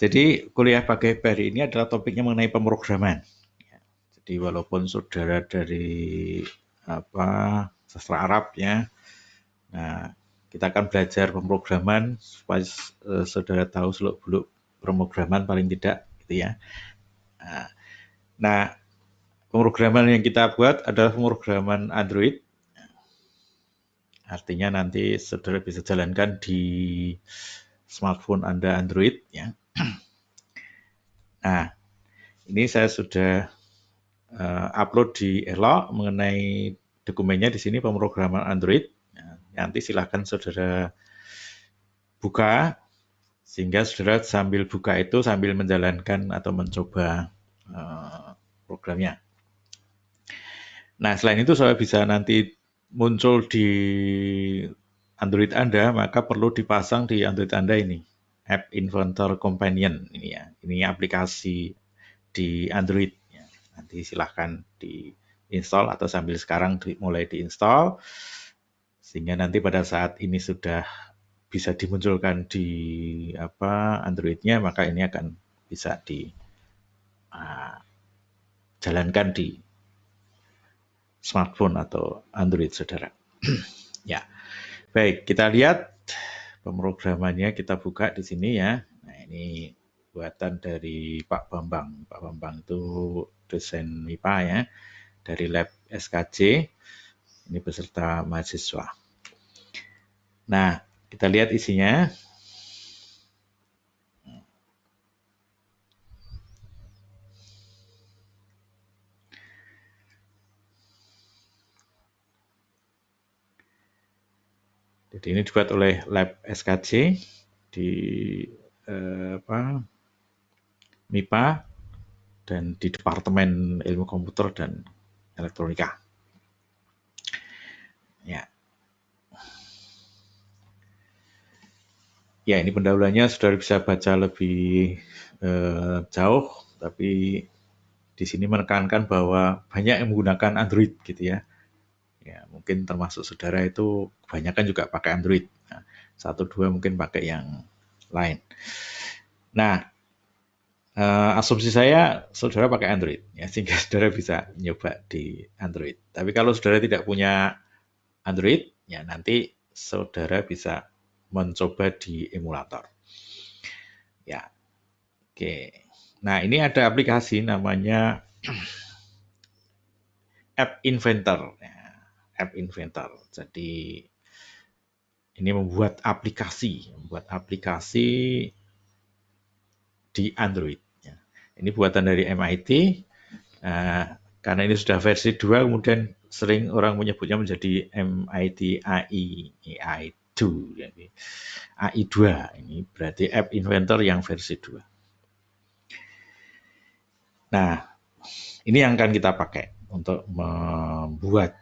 Jadi kuliah pakai hari ini adalah topiknya mengenai pemrograman. Jadi walaupun saudara dari sastra Arab ya, nah kita akan belajar pemrograman supaya saudara tahu seluk-beluk pemrograman paling tidak, gitu ya. Nah, pemrograman yang kita buat adalah pemrograman Android. Artinya nanti saudara bisa jalankan di smartphone Anda Android ya. Nah, ini saya sudah upload di Elok mengenai dokumennya di sini pemrograman Android. Nah, nanti silahkan saudara buka sehingga saudara sambil buka itu sambil menjalankan atau mencoba programnya. Nah, selain itu saya bisa nanti muncul di Android Anda, maka perlu dipasang di Android Anda ini App Inventor Companion ini ya. Ini aplikasi di Android. Ya. Nanti silahkan diinstal atau sambil sekarang mulai diinstal sehingga nanti pada saat ini sudah bisa dimunculkan di Android-nya, maka ini akan bisa dijalankan di smartphone atau Android saudara. Ya, baik kita lihat pemrogramannya, kita buka di sini ya. Nah ini buatan dari Pak Bambang. Pak Bambang itu dosen MIPA ya, dari lab SKJ. Ini beserta mahasiswa. Nah, kita lihat isinya. Jadi ini dibuat oleh lab SKJ di MIPA dan di Departemen Ilmu Komputer dan Elektronika. Ya. Ya, ini pendahuluannya saudara bisa baca lebih jauh, tapi di sini menekankan bahwa banyak yang menggunakan Android gitu ya. Ya, mungkin termasuk saudara itu kebanyakan juga pakai Android. Nah, 1-2 mungkin pakai yang lain. Nah, asumsi saya saudara pakai Android ya, sehingga saudara bisa nyoba di Android. Tapi kalau saudara tidak punya Android, ya nanti saudara bisa mencoba di emulator. Ya, oke. Nah, ini ada aplikasi namanya App Inventor. Ya, App Inventor. Jadi ini membuat aplikasi di Android. Ya. Ini buatan dari MIT. Karena ini sudah versi 2, kemudian sering orang menyebutnya menjadi MIT AI 2. Jadi AI 2 ini berarti App Inventor yang versi 2. Nah, ini yang akan kita pakai untuk membuat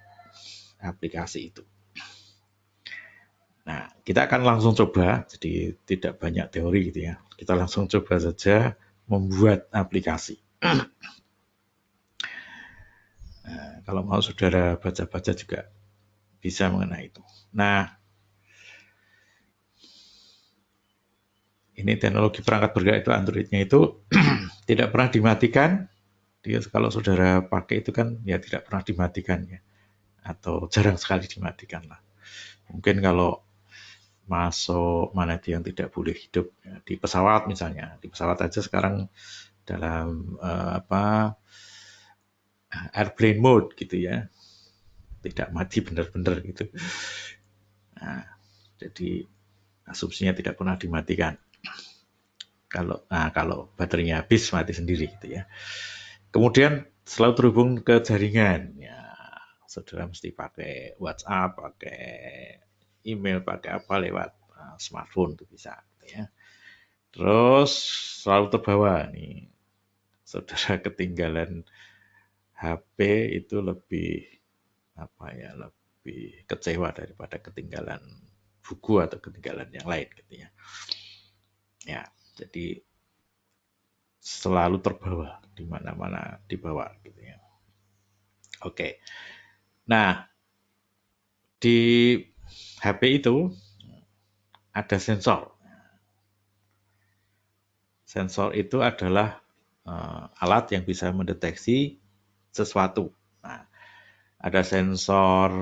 aplikasi itu. Nah, kita akan langsung coba, jadi tidak banyak teori gitu ya. Kita langsung coba saja membuat aplikasi. Nah, kalau mau saudara baca-baca juga bisa mengenai itu. Nah, ini teknologi perangkat bergerak itu Android-nya itu tidak pernah dimatikan. Dia kalau saudara pakai itu kan ya tidak pernah dimatikan ya, atau jarang sekali dimatikan lah. Mungkin kalau masuk mana itu yang tidak boleh hidup ya, di pesawat misalnya, di pesawat aja sekarang dalam airplane mode gitu ya, tidak mati benar-benar gitu. Nah, jadi asumsinya tidak pernah dimatikan. Kalau baterainya habis mati sendiri gitu ya. Kemudian selalu terhubung ke jaringan. Ya, saudara mesti pakai WhatsApp, pakai email, pakai apa lewat smartphone itu bisa gitu ya. Terus selalu terbawa nih. Saudara ketinggalan HP itu lebih lebih kecewa daripada ketinggalan buku atau ketinggalan yang lain gitu ya. Ya, jadi selalu terbawa di mana-mana dibawa gitu ya. Oke. Nah, di HP itu ada sensor. Sensor itu adalah alat yang bisa mendeteksi sesuatu. Nah, ada sensor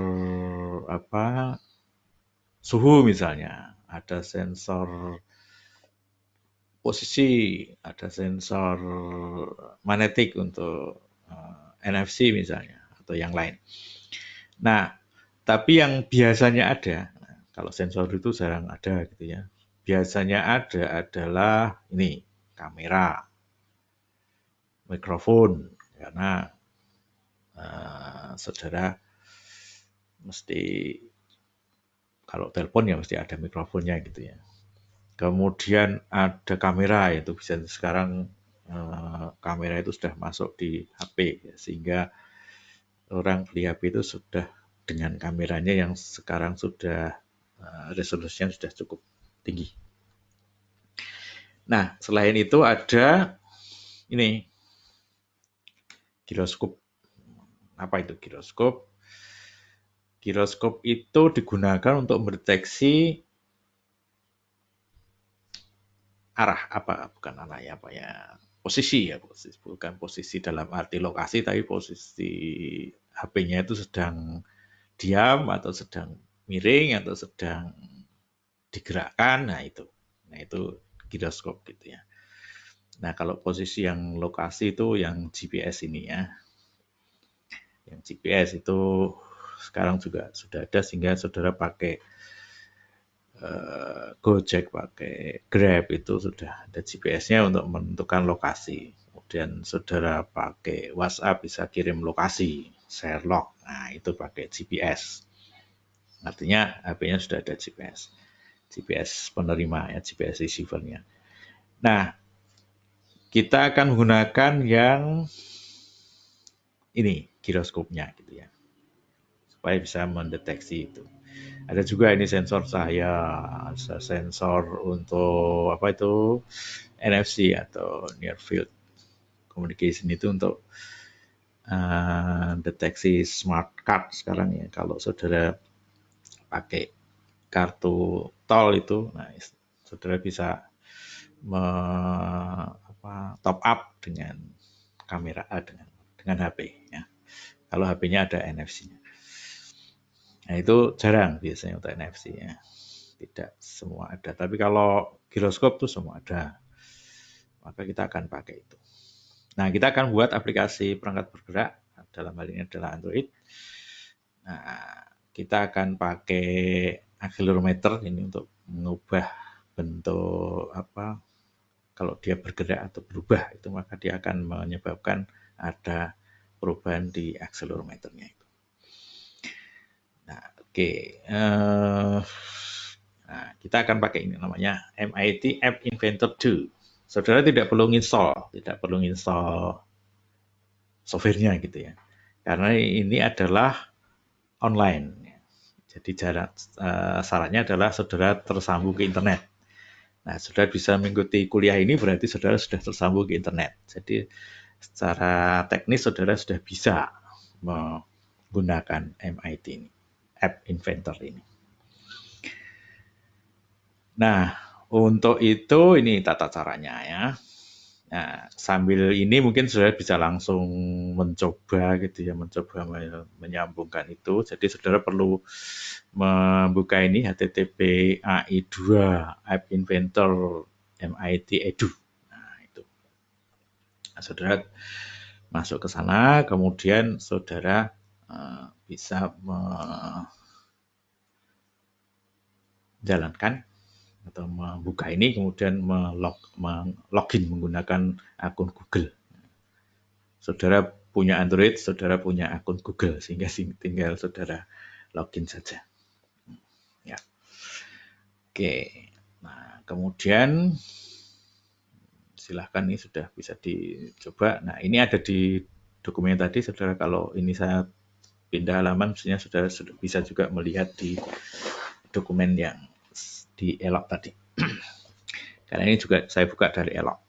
apa suhu misalnya, ada sensor posisi, ada sensor magnetik untuk NFC misalnya atau yang lain. Nah, tapi yang biasanya ada, kalau sensor itu jarang ada gitu ya. Biasanya ada adalah ini kamera, mikrofon, karena saudara mesti kalau telepon ya mesti ada mikrofonnya gitu ya. Kemudian ada kamera, itu bisa sekarang kamera itu sudah masuk di HP ya, sehingga orang beli HP itu sudah dengan kameranya yang sekarang sudah resolusinya sudah cukup tinggi. Nah, selain itu ada ini giroskop. Apa itu giroskop? Giroskop itu digunakan untuk mendeteksi arah apa bukan arah ya apa ya posisi ya posisi bukan posisi dalam arti lokasi tapi posisi HP-nya itu sedang diam atau sedang miring atau sedang digerakkan. Nah itu giroskop gitu ya. Nah kalau posisi yang lokasi itu yang GPS ini ya, yang GPS itu sekarang juga sudah ada sehingga saudara pakai Gojek, pakai Grab itu sudah ada GPS-nya untuk menentukan lokasi. Kemudian saudara pakai WhatsApp bisa kirim lokasi, share log. Nah, itu pakai GPS. Artinya HP-nya sudah ada GPS. GPS penerima ya, GPS receiver-nya. Nah, kita akan menggunakan yang ini, giroskopnya gitu ya. Supaya bisa mendeteksi itu. Ada juga ini sensor cahaya, sensor untuk apa itu NFC atau Near Field Communication itu untuk deteksi smart card sekarang ya. Kalau saudara pakai kartu tol itu, nah saudara bisa top up dengan kamera dengan HP ya. Kalau HP-nya ada NFC-nya. Nah itu jarang biasanya untuk NFC ya. Tidak semua ada. Tapi kalau giroskop tuh semua ada. Maka kita akan pakai itu. Nah, kita akan buat aplikasi perangkat bergerak. Dalam hal ini adalah Android. Nah, kita akan pakai accelerometer ini untuk mengubah bentuk apa kalau dia bergerak atau berubah itu maka dia akan menyebabkan ada perubahan di accelerometernya itu. Nah, oke. Nah, kita akan pakai ini namanya MIT App Inventor 2. Saudara tidak perlu install softwarenya gitu ya. Karena ini adalah online. Jadi syaratnya adalah saudara tersambung ke internet. Nah, saudara bisa mengikuti kuliah ini berarti saudara sudah tersambung ke internet. Jadi secara teknis saudara sudah bisa menggunakan MIT ini, App Inventor ini. Nah, untuk itu ini tata caranya ya. Nah, sambil ini mungkin saudara bisa langsung mencoba gitu ya, mencoba menyambungkan itu. Jadi saudara perlu membuka ini HTTP AI2 App Inventor MIT Edu. Nah, itu. Nah, saudara masuk ke sana, kemudian saudara bisa menjalankan atau membuka ini kemudian login menggunakan akun Google. Saudara punya Android, saudara punya akun Google sehingga tinggal saudara login saja. Ya. Oke. Nah, kemudian silahkan ini sudah bisa dicoba. Nah, ini ada di dokumen tadi, saudara. Kalau ini saya pindah halaman, mestinya saudara sudah bisa juga melihat di dokumen yang di Elok tadi. Karena ini juga saya buka dari Elok.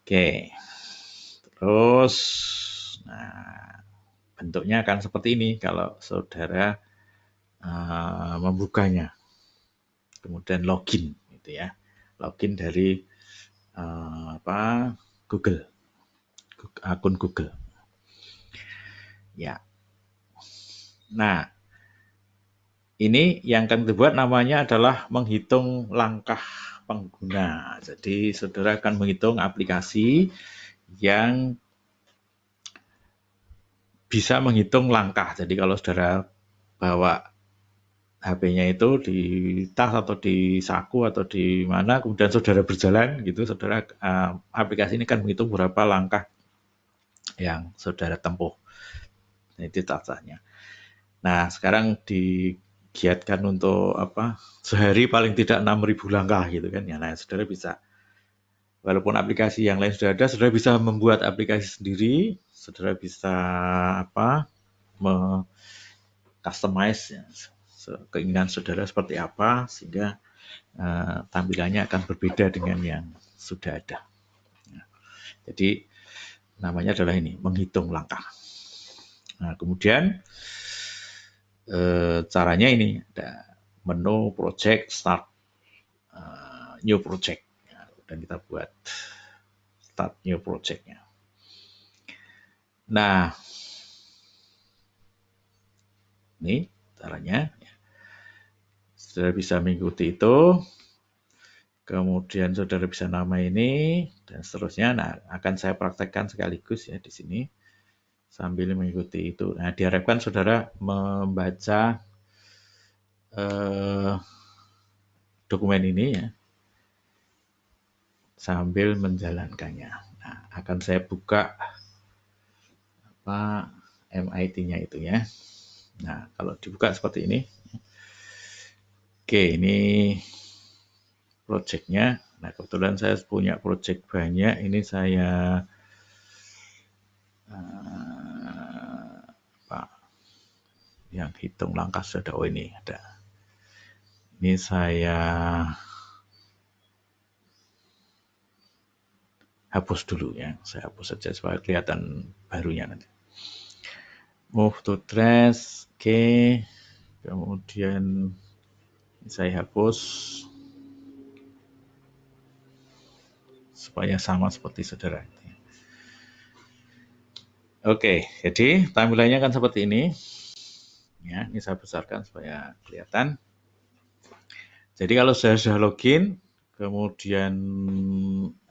Oke. Terus, nah, bentuknya akan seperti ini kalau saudara membukanya. Kemudian login, gitu ya. Login dari Google, akun Google. Ya. Nah, ini yang akan dibuat namanya adalah menghitung langkah pengguna. Jadi saudara akan menghitung aplikasi yang bisa menghitung langkah. Jadi kalau saudara bawa HP-nya itu di tas atau di saku atau di mana, kemudian saudara berjalan gitu, saudara aplikasi ini kan menghitung berapa langkah yang saudara tempuh. Nah, itu tataannya. Nah, sekarang digiatkan untuk sehari paling tidak 6.000 langkah gitu kan ya. Nah, saudara bisa, walaupun aplikasi yang lain sudah ada, saudara bisa membuat aplikasi sendiri, saudara bisa customize ya, keinginan saudara seperti apa sehingga tampilannya akan berbeda dengan yang sudah ada. Jadi namanya adalah ini, menghitung langkah. Nah, kemudian caranya ini ada menu project, start new project. Dan kita buat start new project-nya. Nah, ini caranya. Saudara bisa mengikuti itu. Kemudian saudara bisa nama ini dan seterusnya. Nah, akan saya praktekkan sekaligus ya di sini sambil mengikuti itu. Nah, diharapkan saudara membaca dokumen ini ya sambil menjalankannya. Nah, akan saya buka MIT-nya itu ya. Nah, kalau dibuka seperti ini. Oke, ini project-nya. Nah, kebetulan saya punya project banyak. Ini saya yang hitung langkah sudah. Oh, ini ada. Ini saya hapus dulu ya. Saya hapus saja supaya kelihatan barunya nanti. Move to trash. Oke. Kemudian saya hapus supaya sama seperti saudara. Oke, jadi tampilannya kan seperti ini. Ya, ini saya besarkan supaya kelihatan. Jadi kalau saya sudah login, kemudian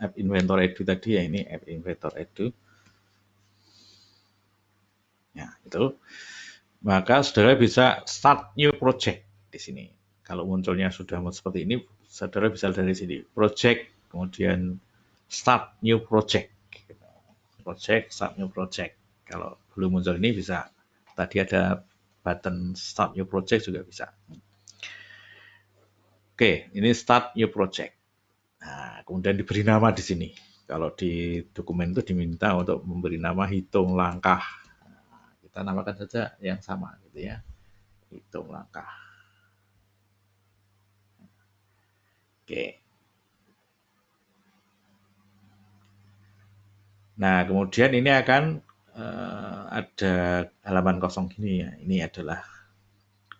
App Inventor Edu tadi ya, ini App Inventor Edu. Ya, itu. Maka saudara bisa start new project di sini. Kalau munculnya sudah seperti ini, saudara bisa dari sini. Project, kemudian start new project. Project, start new project. Kalau belum muncul ini bisa. Tadi ada button start new project juga bisa. Oke, ini start new project. Nah, kemudian diberi nama di sini. Kalau di dokumen itu diminta untuk memberi nama hitung langkah. Nah, kita namakan saja yang sama gitu ya. Hitung langkah. Oke. Nah, kemudian ini akan ada halaman kosong gini ya. Ini adalah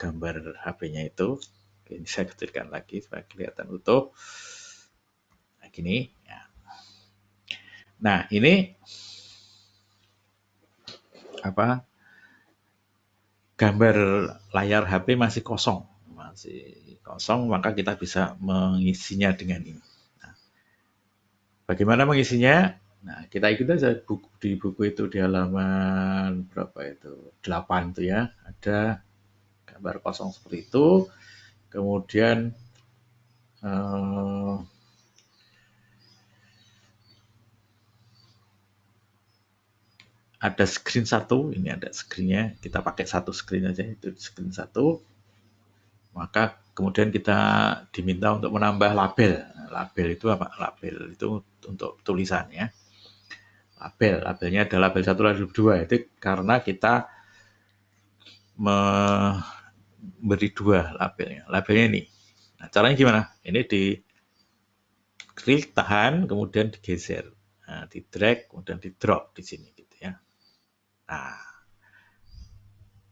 gambar HP-nya itu. Oke, ini saya kecilkan lagi supaya kelihatan utuh. Nah, gini. Ya. Nah, ini gambar layar HP masih kosong. Maka kita bisa mengisinya dengan ini. Nah, bagaimana mengisinya? Nah, kita ikuti saja di buku itu di halaman berapa itu? 8 itu ya. Ada gambar kosong seperti itu. Kemudian ada screen satu, ini ada screen-nya, kita pakai satu screen aja, itu screen satu. Maka kemudian kita diminta untuk menambah label. Label itu apa? Label itu untuk tulisan ya. Labelnya ada label 1, label 2. Itu karena kita memberi 2 labelnya. Labelnya ini. Nah, caranya gimana? Ini di klik, tahan, kemudian digeser. Nah, di drag, kemudian di drop di sini gitu ya. Nah,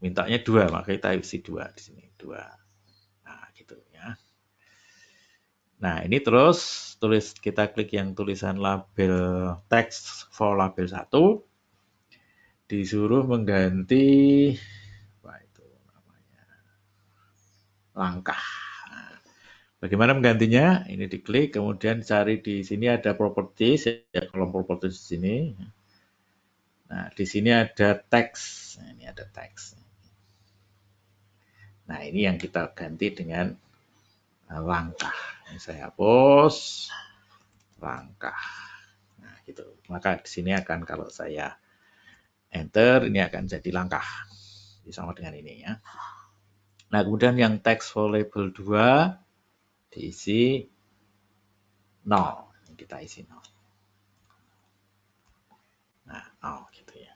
mintanya 2, maka kita isi 2 di sini, 2. Nah, gitu ya. Nah, ini terus kita klik yang tulisan label text for label 1, disuruh mengganti apa itu namanya, langkah. Nah, bagaimana menggantinya? Ini diklik, kemudian cari di sini ada properties, ya kolom properties di sini. Nah, di sini ada teks. Nah, ini ada teks. Nah, ini yang kita ganti dengan langkah. Ini saya hapus langkah. Nah, gitu. Maka di sini akan kalau saya enter ini akan jadi langkah. Sama dengan ini ya. Nah, kemudian yang teks for label 2 diisi 0. Kita isi 0. Nah, gitu ya.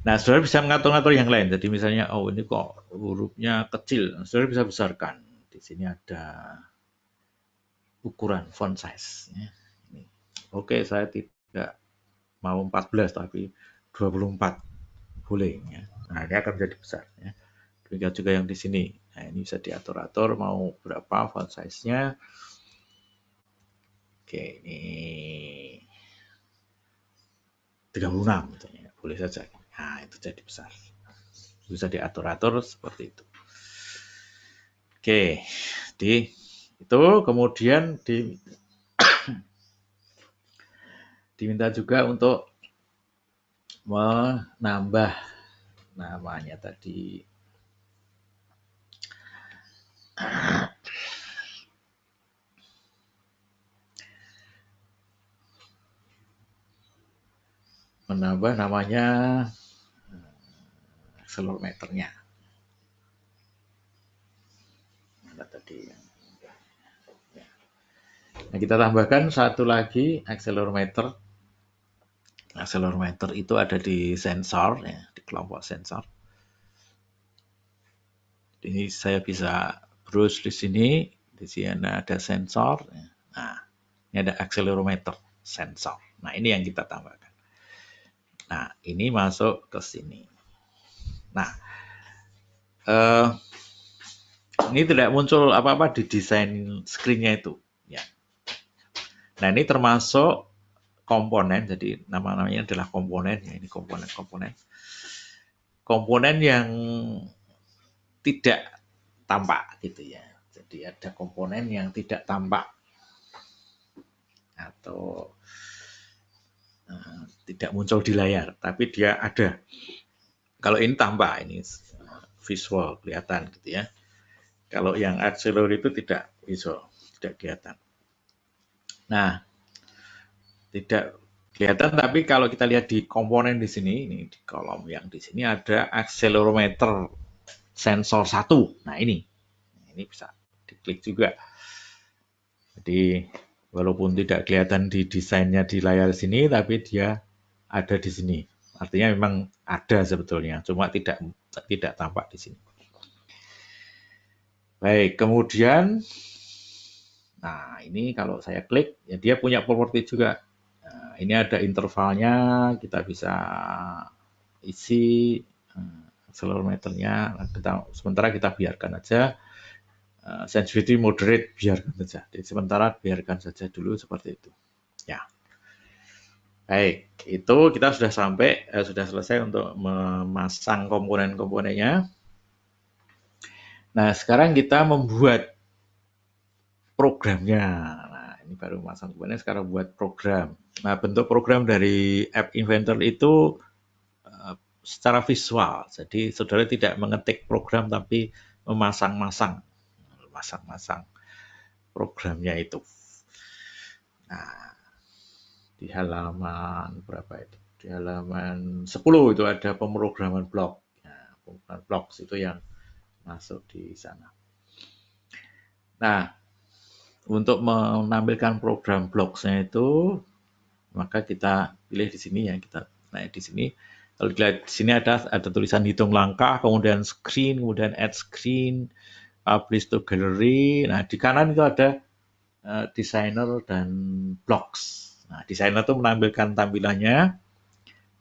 Nah, saudara bisa mengatur-ngatur yang lain. Jadi misalnya, oh ini kok hurufnya kecil. Saudara bisa besarkan. Di sini ada ukuran font size. Ya. Oke, saya tidak mau 14 tapi 24. Boleh. Ya. Nah, ini akan menjadi besar. Ya. Demikian juga yang di sini. Nah, ini bisa diatur-atur mau berapa font size-nya. Oke, ini 36 misalnya. Boleh saja. Nah, itu jadi besar. Bisa diatur-atur seperti itu. Oke, di itu kemudian diminta juga untuk menambah namanya tadi. Menambah namanya accelerometernya. Mana tadi? Nah, kita tambahkan satu lagi accelerometer. Accelerometer itu ada di sensor, ya, di kelompok sensor. Ini saya bisa browse di sini ada sensor. Nah, ini ada accelerometer sensor. Nah, ini yang kita tambahkan. Nah, ini masuk ke sini. Nah, ini tidak muncul apa-apa di desain screen-nya itu. Ya. Nah, ini termasuk komponen, jadi namanya adalah komponen. Ya, ini komponen-komponen. Komponen yang tidak tampak gitu ya. Jadi ada komponen yang tidak tampak atau tidak muncul di layar, tapi dia ada. Kalau ini tampak, ini visual kelihatan gitu ya. Kalau yang accelerate itu tidak visual, tidak kelihatan. Nah, tidak kelihatan, tapi kalau kita lihat di komponen di sini, ini di kolom yang di sini ada accelerometer sensor 1. Nah, ini bisa diklik juga. Jadi walaupun tidak kelihatan di desainnya di layar sini, tapi dia ada di sini. Artinya memang ada sebetulnya, cuma tidak tampak di sini. Baik, kemudian, nah ini kalau saya klik, ya dia punya properti juga. Nah, ini ada intervalnya, kita bisa isi accelerometernya. Sementara kita biarkan aja. Sensitivity moderate biarkan saja. Jadi sementara biarkan saja dulu seperti itu. Ya. Baik, itu kita sudah sudah selesai untuk memasang komponen-komponennya. Nah, sekarang kita membuat programnya. Nah, ini baru memasang komponen, sekarang buat program. Nah, bentuk program dari App Inventor itu secara visual. Jadi, saudara tidak mengetik program, tapi memasang-masang programnya itu. Nah, di halaman berapa itu? Di halaman 10 itu ada pemrograman blok. Nah, pemrograman blok itu yang masuk di sana. Nah, untuk menampilkan program blocks-nya itu, maka kita pilih di sini ya, kita naik di sini. Kalau dilihat di sini ada tulisan hitung langkah, kemudian screen, kemudian add screen, publish to gallery. Nah, di kanan itu ada designer dan blocks. Nah, designer itu menampilkan tampilannya,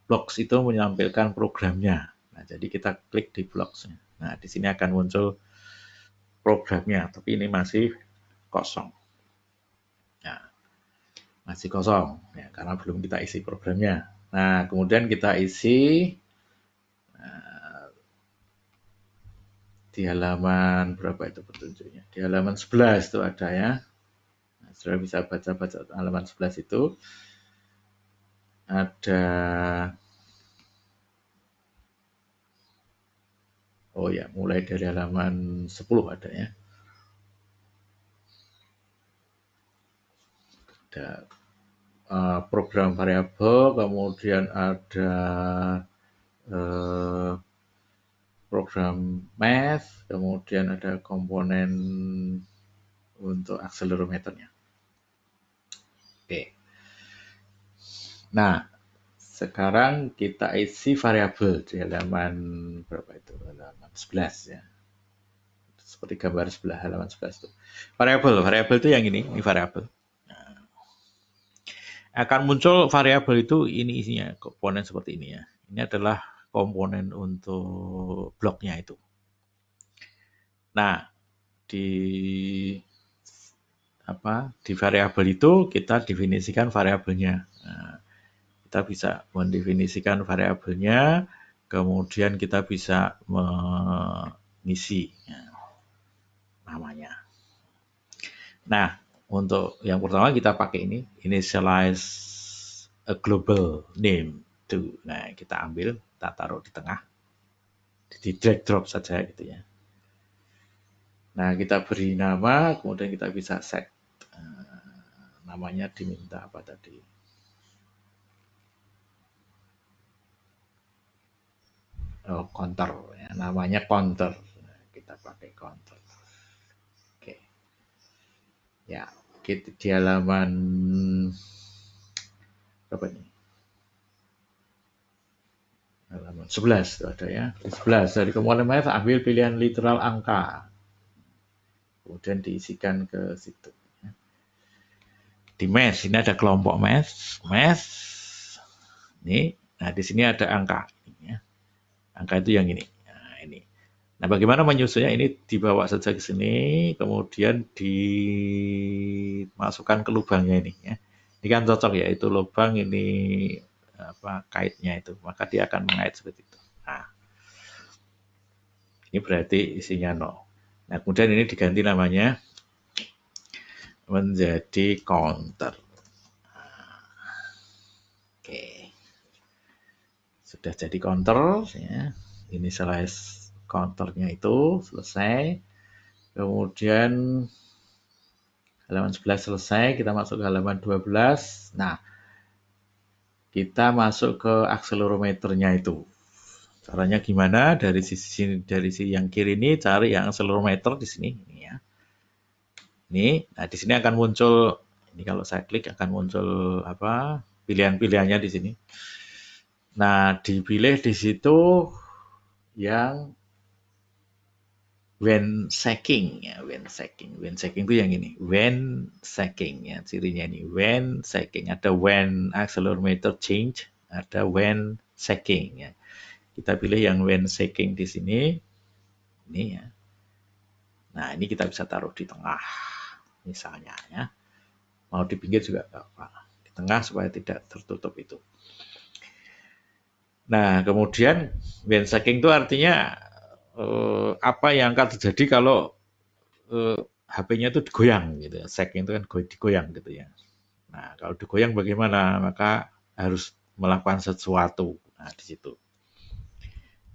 blocks itu menampilkan programnya. Nah, jadi kita klik di blocks-nya. Nah, di sini akan muncul programnya, tapi ini masih kosong. Nah, masih kosong ya, karena belum kita isi programnya. Nah, kemudian kita isi di halaman berapa itu petunjuknya? Di halaman 11 itu ada ya. Nah, saudara bisa baca-baca halaman 11 itu ada, oh ya, mulai dari halaman 10 ada ya. Ada program variabel, kemudian ada program math, kemudian ada komponen untuk akselerometernya. Oke. Nah, sekarang kita isi variabel di halaman berapa itu? Halaman 11 ya. Seperti gambar sebelah halaman 11 itu. Variabel itu yang ini variabel. Akan muncul variabel itu ini isinya, komponen seperti ini ya. Ini adalah komponen untuk bloknya itu. Nah, di variabel itu kita definisikan variabelnya. Nah, kita bisa mendefinisikan variabelnya, kemudian kita bisa mengisi namanya. Nah, untuk yang pertama kita pakai ini, initialize a global name to. Nah, kita ambil, kita taruh di tengah, di drag drop saja gitu ya. Nah, kita beri nama, kemudian kita bisa set namanya diminta apa tadi. Oh, counter ya, namanya counter. Nah, kita pakai counter. Oke. Ya, kita di halaman berapa ini? Halaman 11 itu ada ya. Di 11 dari komponen math ambil pilihan literal angka. Kemudian diisikan ke situ. Di math ini ada kelompok math. Ini, nah di sini ada angka. Ya. Angka itu yang ini. Nah, ini. Nah, bagaimana menyusunnya? Ini dibawa saja ke sini, kemudian dimasukkan ke lubangnya ini. Ya. Ini kan cocok ya, itu lubang ini kaitnya itu, maka dia akan mengait seperti itu. Nah, ini berarti isinya 0. Nah, kemudian ini diganti namanya menjadi counter. Oke. Sudah jadi counter ya. Initialize counternya itu selesai. Kemudian halaman 11 selesai, kita masuk ke halaman 12. Nah, kita masuk ke akselerometernya itu. Caranya gimana? Dari sisi yang kiri ini cari yang akselerometer di sini ini ya. Ini, nah di sini akan muncul, ini kalau saya klik akan muncul apa? Pilihan-pilihannya di sini. Nah, dipilih di situ yang when shaking ya, when shaking itu yang ini, when shaking ya, cirinya ini when shaking, ada when accelerometer change, ada when shaking ya. Kita pilih yang when shaking di sini, ini ya. Nah, ini kita bisa taruh di tengah, misalnya ya. Mau di pinggir juga apa, di tengah supaya tidak tertutup itu. Nah, kemudian when shaking itu artinya apa yang akan terjadi kalau HP-nya itu digoyang gitu ya. Shaking itu kan digoyang gitu ya. Nah, kalau digoyang bagaimana? Maka harus melakukan sesuatu. Nah, di situ.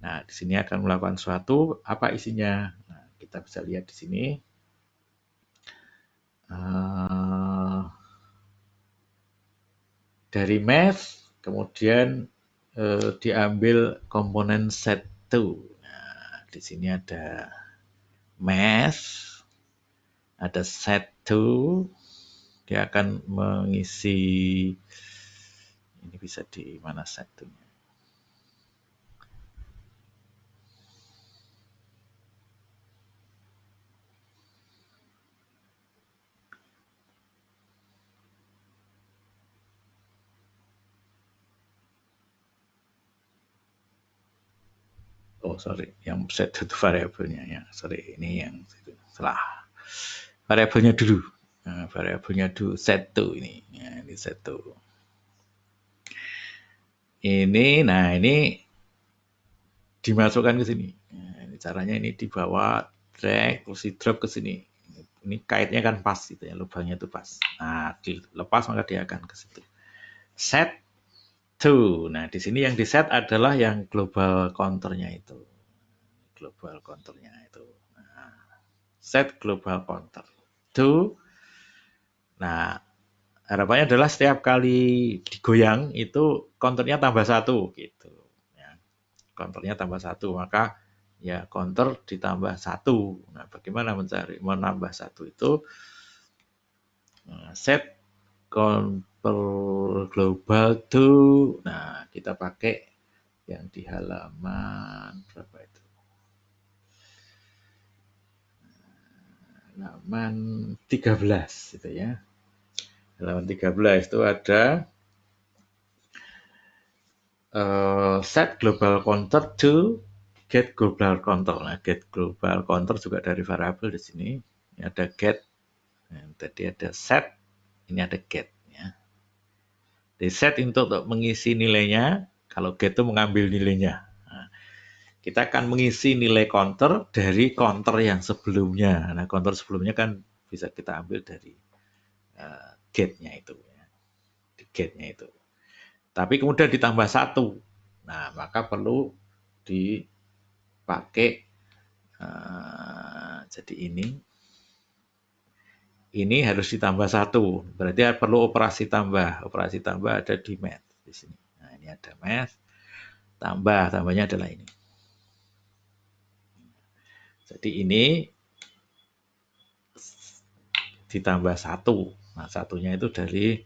Nah, di sini akan melakukan sesuatu, apa isinya? Nah, kita bisa lihat di sini. Dari math, kemudian diambil komponen set2. Nah, di sini ada math, ada set2, dia akan mengisi, ini bisa di mana set2-nya. Oh sorry, yang set itu variabelnya ya. Sorry, ini yang salah. Variabelnya dulu. variabelnya do set2 ini. Ya, ini set2. Ini dimasukkan ke sini. Nah, ini caranya ini dibawa drag terus di drop ke sini. Ini kaitnya kan pas gitu ya, lubangnya itu pas. Nah, dilepas maka dia akan ke situ. Set to. Nah, di sini yang di set adalah yang global counternya itu. Global counternya itu. Nah, set global counter to. Nah, harapannya adalah setiap kali digoyang itu counternya tambah 1 gitu. Ya, counternya tambah 1, maka ya counter ditambah 1. Nah, bagaimana menambah 1 itu? Set counter global to. Nah, kita pakai yang di halaman berapa itu? Halaman 13 itu ya. Halaman 13 itu ada set global counter to get global counter. Nah, get global counter juga dari variabel di sini. Ini ada get, tadi ada set, ini ada get. Ya. Di set untuk mengisi nilainya, kalau get itu mengambil nilainya. Nah, kita akan mengisi nilai counter dari counter yang sebelumnya. Nah, counter sebelumnya kan bisa kita ambil dari get-nya itu. Ya. Di get-nya itu. Tapi kemudian ditambah 1. Nah, maka perlu dipakai jadi ini harus ditambah 1. Berarti perlu operasi tambah. Operasi tambah ada di math di sini. Nah, ini ada math. Tambahnya adalah ini. Jadi ini ditambah 1. Nah, satunya itu dari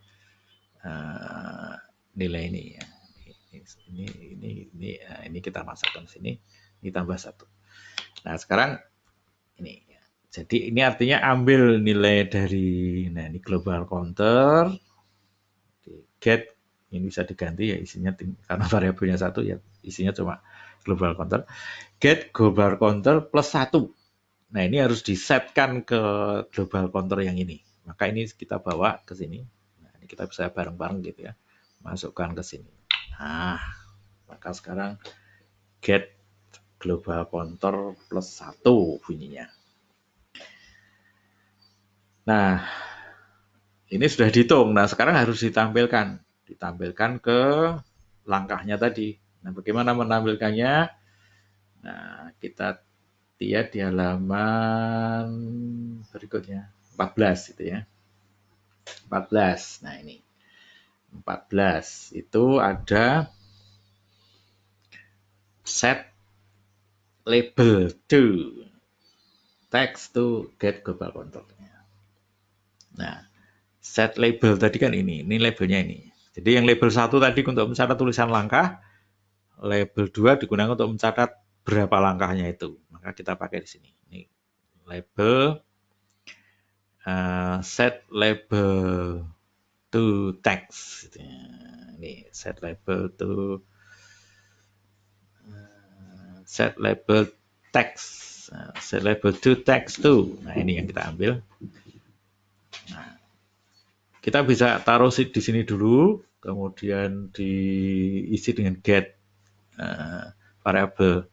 nilai ini ya. Ini kita masukkan sini, ditambah 1. Nah, sekarang ini. Jadi ini artinya ambil nilai dari, nah ini global counter, get, ini bisa diganti ya isinya, karena variabelnya 1 ya isinya cuma global counter. Get global counter plus 1. Nah ini harus disetkan ke global counter yang ini. Maka ini kita bawa ke sini. Nah, ini kita bisa bareng-bareng gitu ya. Masukkan ke sini. Nah, maka sekarang get global counter plus 1 bunyinya. Nah, ini sudah dihitung. Nah, sekarang harus ditampilkan. Ditampilkan ke langkahnya tadi. Nah, bagaimana menampilkannya? Nah, kita lihat di halaman berikutnya. 14 gitu ya. 14. Nah, ini. 14 itu ada set label to text to get global counter. Nah, set label tadi kan ini labelnya ini. Jadi yang label 1 tadi untuk mencatat tulisan langkah, label 2 digunakan untuk mencatat berapa langkahnya itu. Maka kita pakai di sini. Ini label set label to text. Ini set label to set label text. Set label to text to. Nah, ini yang kita ambil. Nah, kita bisa taruh di sini dulu, kemudian diisi dengan get variabel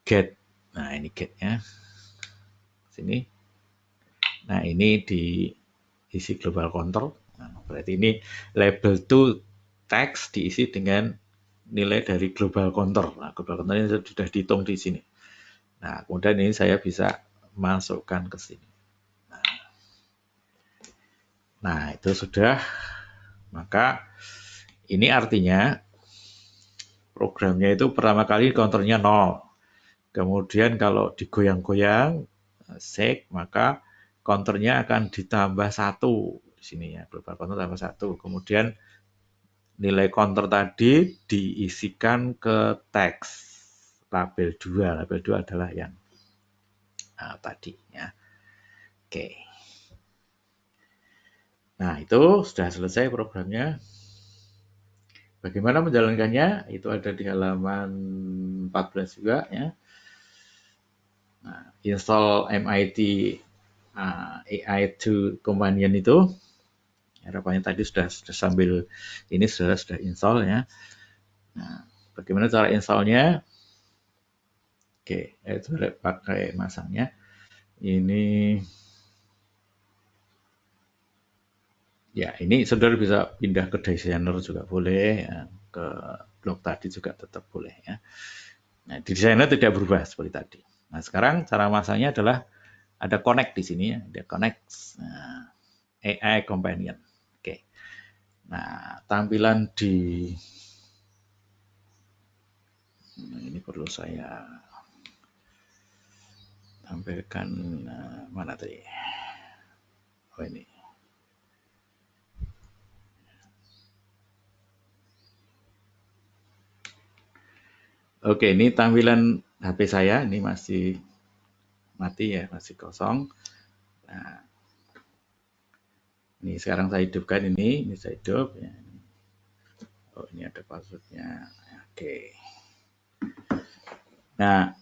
get. Nah, ini getnya sini. Nah, ini diisi global counter. Nah, berarti ini label to text diisi dengan nilai dari global counter. Nah, global counter ini sudah dihitung di sini. Nah, kemudian ini saya bisa masukkan ke sini. Nah, itu sudah. Maka ini artinya programnya itu pertama kali counternya 0. Kemudian kalau digoyang-goyang shake, maka counternya akan ditambah 1 di sini ya, global counter tambah 1. Kemudian nilai counter tadi diisikan ke teks label 2. Label 2 adalah yang tadi ya. Oke. Nah, itu sudah selesai programnya. Bagaimana menjalankannya? Itu ada di halaman 14 juga ya. Nah, install MIT AI to Companion itu. Harapannya tadi sudah sambil ini sudah install ya. Nah, bagaimana cara installnya? Oke, itu pakai masangnya. Ini ya, ini saudara bisa pindah ke designer juga boleh, ya, ke blog tadi juga tetap boleh ya. Nah, di designer tidak berubah seperti tadi. Nah, sekarang cara masangnya adalah ada connect di sini ya, ada connect. Nah, AI Companion. Oke. Nah, tampilan di ini perlu saya tampilkan mana tadi? Oh ini. Oke, ini tampilan HP saya. Ini masih mati ya, masih kosong. Nah, ini sekarang saya hidupkan ini saya hidup. Ya. Oh, ini ada passwordnya. Oke. Nah,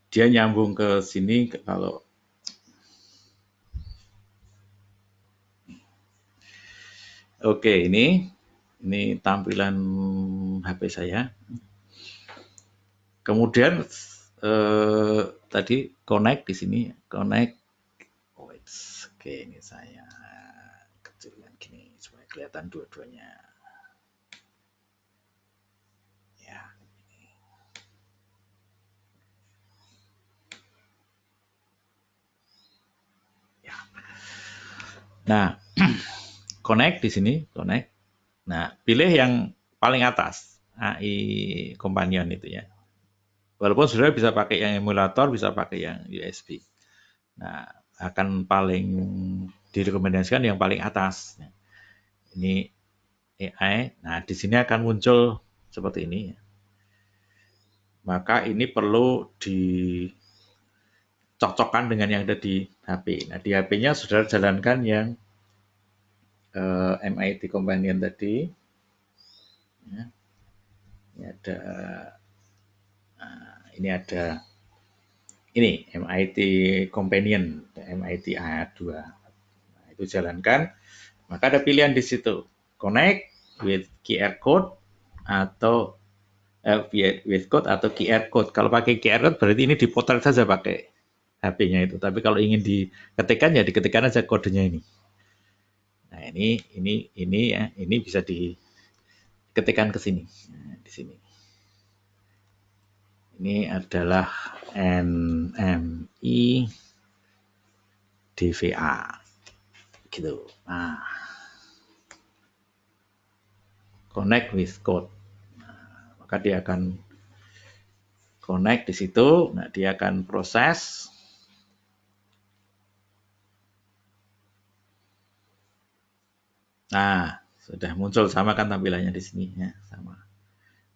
dia nyambung ke sini kalau oke, ini tampilan HP saya. Kemudian tadi connect di sini, connect. Oh, oke, ini saya kecilkan gini supaya kelihatan dua-duanya. Ya. Ya. Nah, connect di sini, connect. Nah, pilih yang paling atas, AI Companion itu ya. Walaupun saudara bisa pakai yang emulator, bisa pakai yang USB. Nah, akan paling direkomendasikan yang paling atas. Ini AI. Nah, di sini akan muncul seperti ini. Maka ini perlu dicocokkan dengan yang ada di HP. Nah, di HP-nya saudara jalankan yang MIT Companion tadi. Ya. Ini ada ini MIT Companion, MIT A2. Nah, itu jalankan. Maka ada pilihan di situ. Connect with QR code atau with code atau QR code. Kalau pakai QR code berarti ini dipotret saja pakai HP-nya itu. Tapi kalau ingin diketikkan ya diketikkan aja kodenya ini. Nah, ini ya, ini bisa diketikkan ke sini. Nah, di sini. Ini adalah NMI DVA. Gitu. Nah, connect with code. Nah, maka dia akan connect di situ. Nah, dia akan proses. Nah, sudah muncul sama kan tampilannya di sini ya, sama.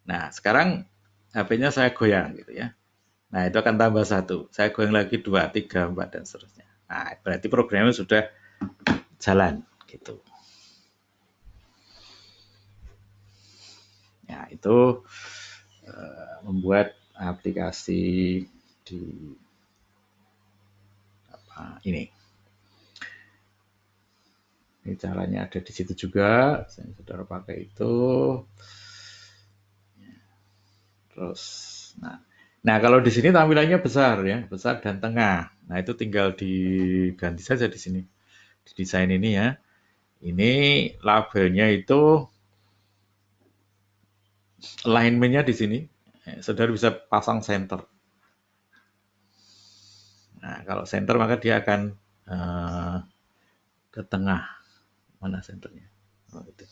Nah, sekarang HP-nya saya goyang gitu ya. Nah, itu akan tambah satu. Saya goyang lagi 2, 3, 4 dan seterusnya. Nah, berarti programnya sudah jalan gitu. Ya, itu membuat aplikasi di ini. Ini caranya ada di situ juga. Saya saudara pakai itu. Terus, nah kalau di sini tampilannya besar ya, besar dan tengah. Nah itu tinggal diganti saja di sini, di desain ini ya. Ini labelnya itu alignmentnya di sini. Saudara bisa pasang center. Nah kalau center maka dia akan ke tengah. Mana senternya? Oh, itu.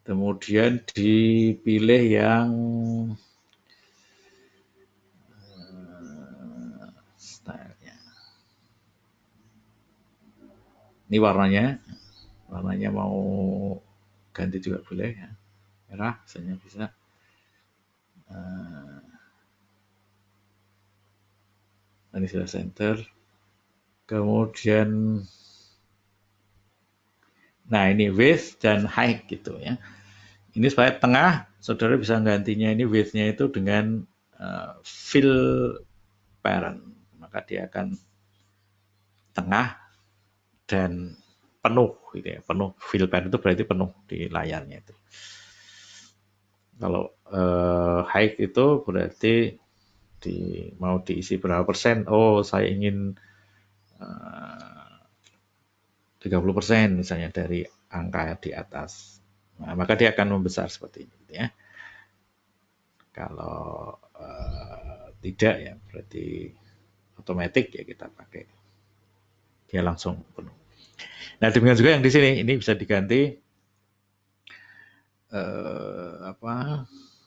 Kemudian dipilih yang stylenya. Ini warnanya mau ganti juga boleh ya. Merah misalnya bisa. Ini sudah center. Kemudian, nah ini width dan height gitu ya. Ini supaya tengah, saudara bisa gantinya ini width-nya itu dengan fill parent, maka dia akan tengah dan penuh gitu ya. Penuh, fill parent itu berarti penuh di layarnya itu. Kalau high itu berarti mau diisi berapa persen. Oh, saya ingin 30% misalnya dari angka di atas. Nah, maka dia akan membesar seperti ini gitu ya. Kalau tidak ya berarti otomatis ya kita pakai dia langsung penuh. Nah, demikian juga yang di sini ini bisa diganti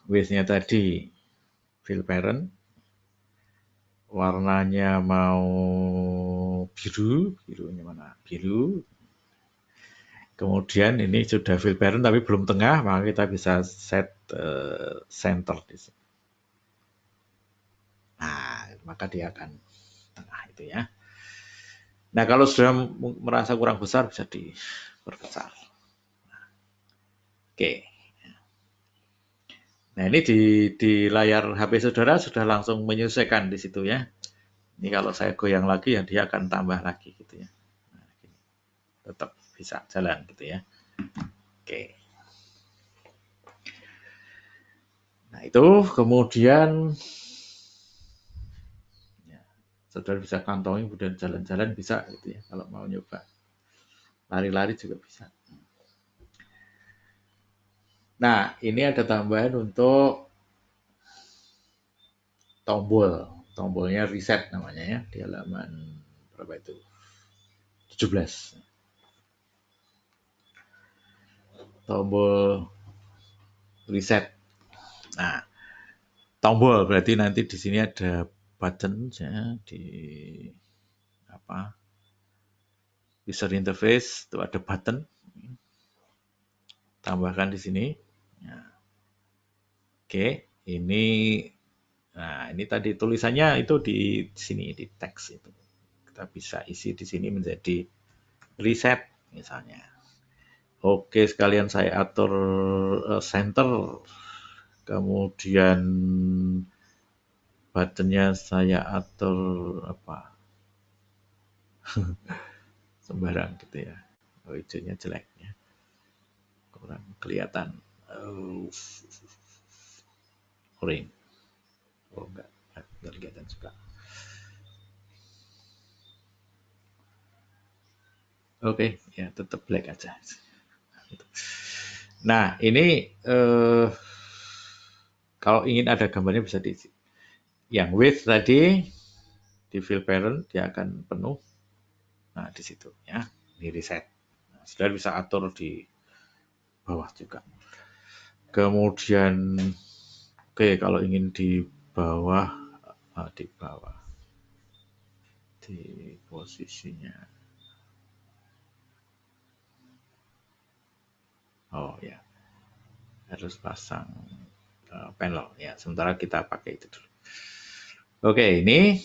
width-nya tadi fill parent, warnanya mau birunya mana? Biru. Kemudian ini sudah fill parent tapi belum tengah, maka kita bisa set center di sini. Nah, maka dia akan tengah itu ya. Nah, kalau sudah merasa kurang besar bisa diperbesar. Oke. Nah, ini di layar HP saudara sudah langsung menyesuaikan di situ ya. Ini kalau saya goyang lagi ya dia akan tambah lagi gitu ya. Nah, tetap bisa jalan gitu ya. Oke. Nah, itu kemudian ya, saudara bisa kantongi kemudian jalan-jalan bisa gitu ya kalau mau nyoba. Lari-lari juga bisa. Nah, ini ada tambahan untuk tombol. Tombolnya reset namanya ya di halaman berapa itu? 17. Tombol reset. Nah, tombol berarti nanti di sini ada button ya di user interface itu ada button. Tambahkan di sini. Nah, oke, ini tadi tulisannya itu di sini di teks itu. Kita bisa isi di sini menjadi reset misalnya. Oke, sekalian saya atur center. Kemudian buttonnya saya atur sembarang gitu ya. Oh, hijaunya jelek ya. Kurang kelihatan. Orange. Oh, enggak kelihatan juga. Oke, ya tetap black aja. Nah, ini kalau ingin ada gambarnya bisa diisi. Yang width tadi di fill parent dia akan penuh. Nah, di situ ya, di reset. Nah, saudara bisa atur di bawah juga. Kemudian oke, kalau ingin di bawah di posisinya. Oh ya, harus pasang panel ya. Sementara kita pakai itu dulu. Oke, ini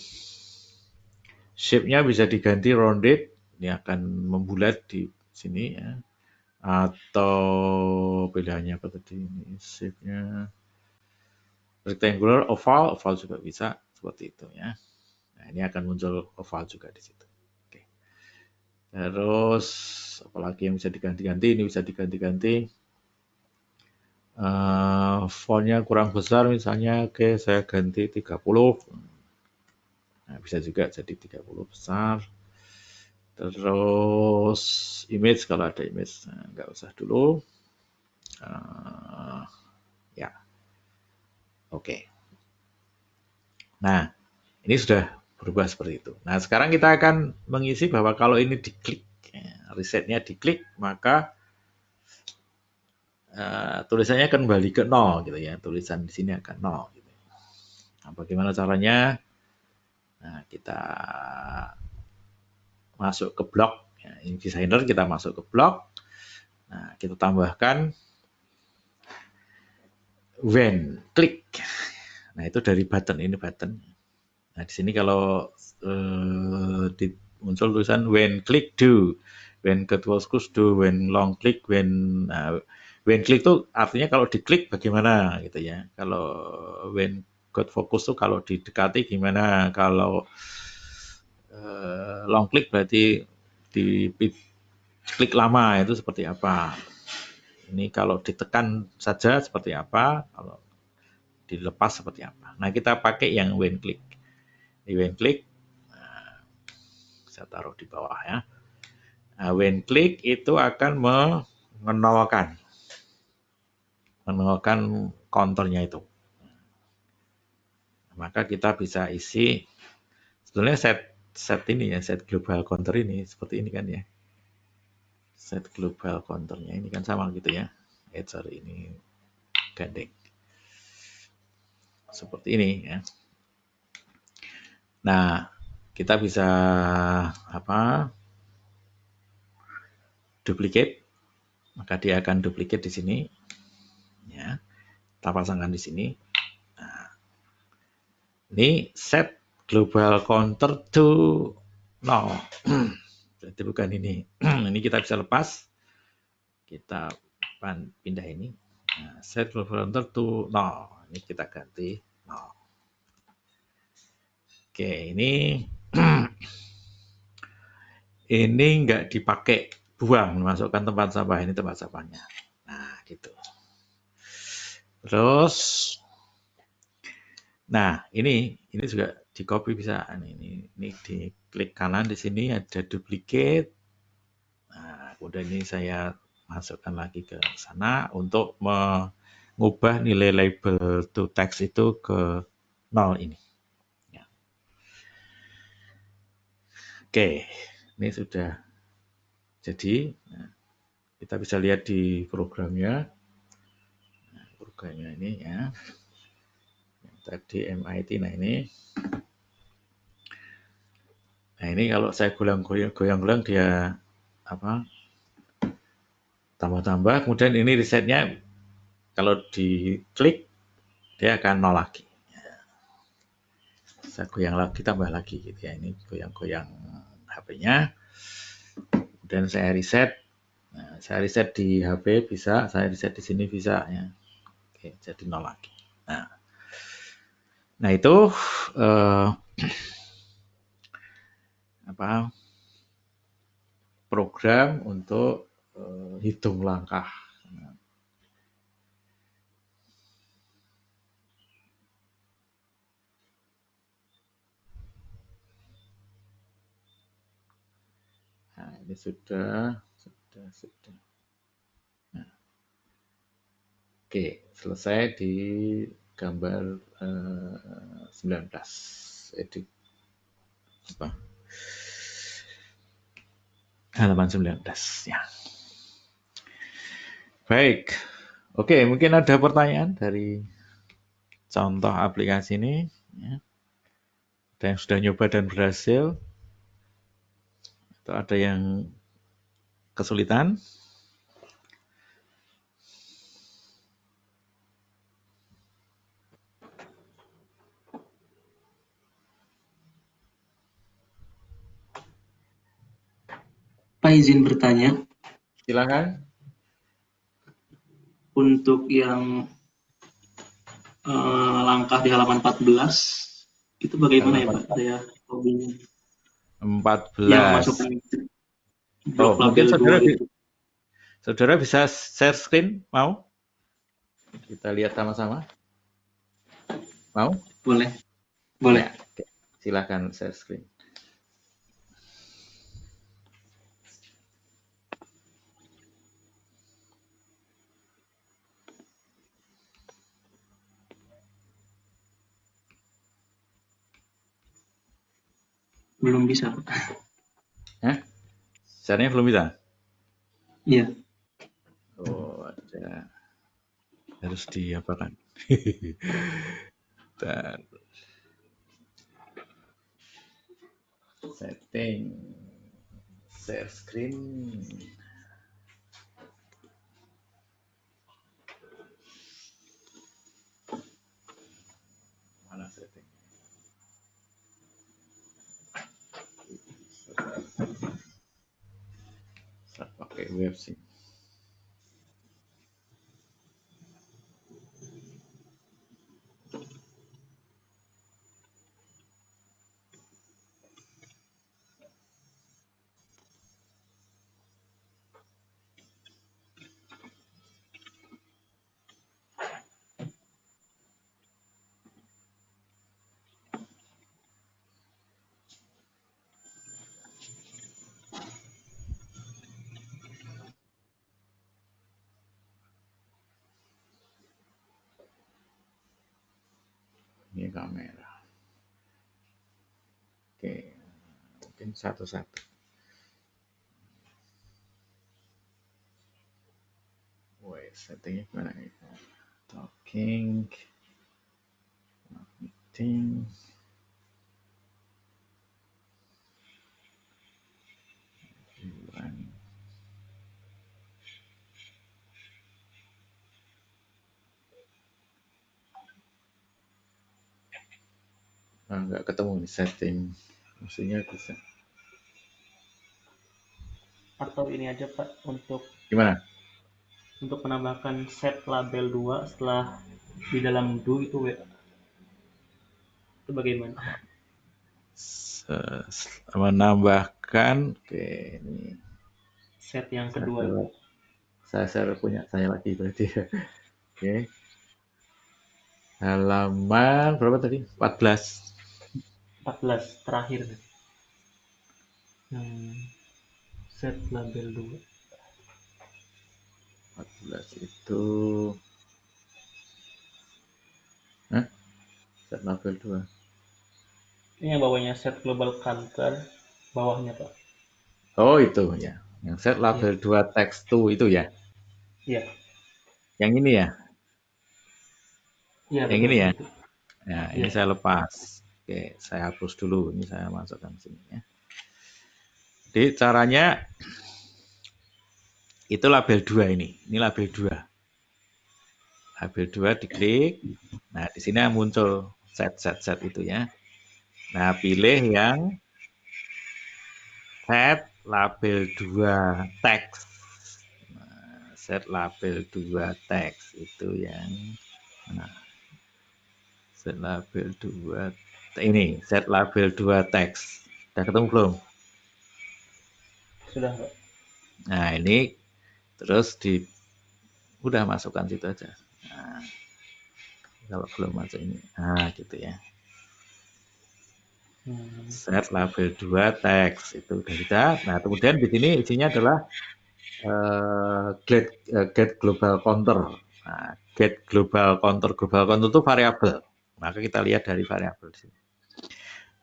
shape-nya bisa diganti rounded, ini akan membulat di sini ya. Atau pilihannya apa tadi? Ini shape-nya rectangular, oval juga bisa seperti itu ya. Nah, ini akan muncul oval juga di situ. Oke. Terus apalagi yang bisa diganti-ganti? Ini bisa diganti-ganti. Fontnya kurang besar misalnya, oke saya ganti 30. Nah, bisa juga jadi 30 besar. Terus image kalau ada image, nah, nggak usah dulu. Ya, oke. Nah, ini sudah berubah seperti itu. Nah, sekarang kita akan mengisi bahwa kalau ini diklik, resetnya diklik, maka tulisannya akan kembali ke 0 gitu ya. Tulisan di sini akan 0. Gitu. Nah, bagaimana caranya? Nah, kita masuk ke blok. Ya, InDesigner kita masuk ke blok. Nah, kita tambahkan when click. Nah, itu dari button, ini button. Nah, di sini kalau muncul tulisan when click do, when get was do, when long click, when click itu artinya kalau diklik bagaimana gitu ya. Kalau when God focus tuh kalau didekati gimana, kalau long click berarti di klik lama itu seperti apa. Ini kalau ditekan saja seperti apa, kalau dilepas seperti apa. Nah, kita pakai yang when click. Di when click, saya taruh di bawah ya. Nah, when click itu akan mengenolkan counternya itu. Maka kita bisa isi, sebenarnya set ini ya, set global counter ini seperti ini kan ya. Set global counternya ini kan sama gitu ya. Sorry, ini gandeng. Seperti ini ya. Nah, kita bisa duplicate, maka dia akan duplicate di sini ya. Kita pasangkan di sini. Nah, ini set global counter to 0. Jadi bukan ini. Ini kita bisa lepas. Kita pindah ini. Nah, set global counter to 0. Ini kita ganti 0. Oke, ini ini nggak dipakai, buang, masukkan tempat sampah, ini tempat sampahnya. Nah, gitu. Terus, nah ini juga di copy bisa. Ini di klik kanan di sini ada duplicate. Nah, kemudian ini saya masukkan lagi ke sana untuk mengubah nilai label to text itu ke 0 ini. Ya. Oke, ini sudah jadi. Nah, kita bisa lihat di programnya. Nah, programnya ini ya. Yang tadi MIT, nah ini. Nah ini kalau saya goyang-goyang dia tambah-tambah, kemudian ini resetnya kalau diklik dia akan 0 lagi. Saya goyang lagi, tambah lagi gitu ya. Ini goyang-goyang HP-nya. Kemudian saya reset. Nah, saya reset di HP bisa, saya reset di sini bisa ya. Oke, jadi 0 lagi. Nah itu program untuk hitung langkah. Nah, ini sudah. Nah, oke, selesai di gambar 19. Edit halaman 19 ya. Baik. Oke, mungkin ada pertanyaan dari contoh aplikasi ini ya. Ada yang sudah nyoba dan berhasil, atau ada yang kesulitan? Pak izin bertanya. Silakan. Untuk yang langkah di halaman 14 itu bagaimana ya Pak? Saya bingung. 14. Yang masukkan blok mungkin label 2 itu. saudara bisa share screen, mau? Kita lihat sama-sama. Mau? Boleh. Boleh. Ya, oke. Silakan share screen. Belum bisa Pak. Share-nya belum bisa? Iya. Oh, ada. Harus diapakan? Dan setting share screen. Mana setting? Saya pakai web sih. kamera. Oke, mungkin satu-satu. Wait, settingnya gimana nih? Talking, meeting, nggak ketemu nih setting. Maksudnya bisa. Atau ini aja Pak, Gimana? untuk menambahkan set label 2 setelah di dalam do itu bagaimana? Menambahkan, oke, ini Set yang kedua itu. saya punya saya lagi berarti ya. Oke. Halaman berapa tadi? 14. 14 terakhir. Set label 2. 14 itu set label 2. Ini yang bawahnya set global counter, bawahnya Pak. Oh, itu ya. Yang set label 2 text to itu ya. Iya. Yang ini ya. Iya, Yang betul ini ya. itu. Nah, ini Iya. saya lepas. Oke, saya hapus dulu. Ini saya masukkan sini ya. Jadi caranya itu label 2 ini. Ini label 2. Label 2 diklik. Nah, di sini muncul set itu ya. Nah, pilih yang set label 2 teks. Nah, set label 2 teks itu yang nah, set label 2 ini set label 2 teks. Sudah ketemu belum? Sudah Pak. Nah, ini terus udah masukkan situ aja. Nah, kalau belum masuk ini. Nah, gitu ya. Set label 2 teks itu udah kita. Nah, kemudian di sini isinya adalah get global counter. Nah, get global counter itu variabel. Maka kita lihat dari variabel di sini.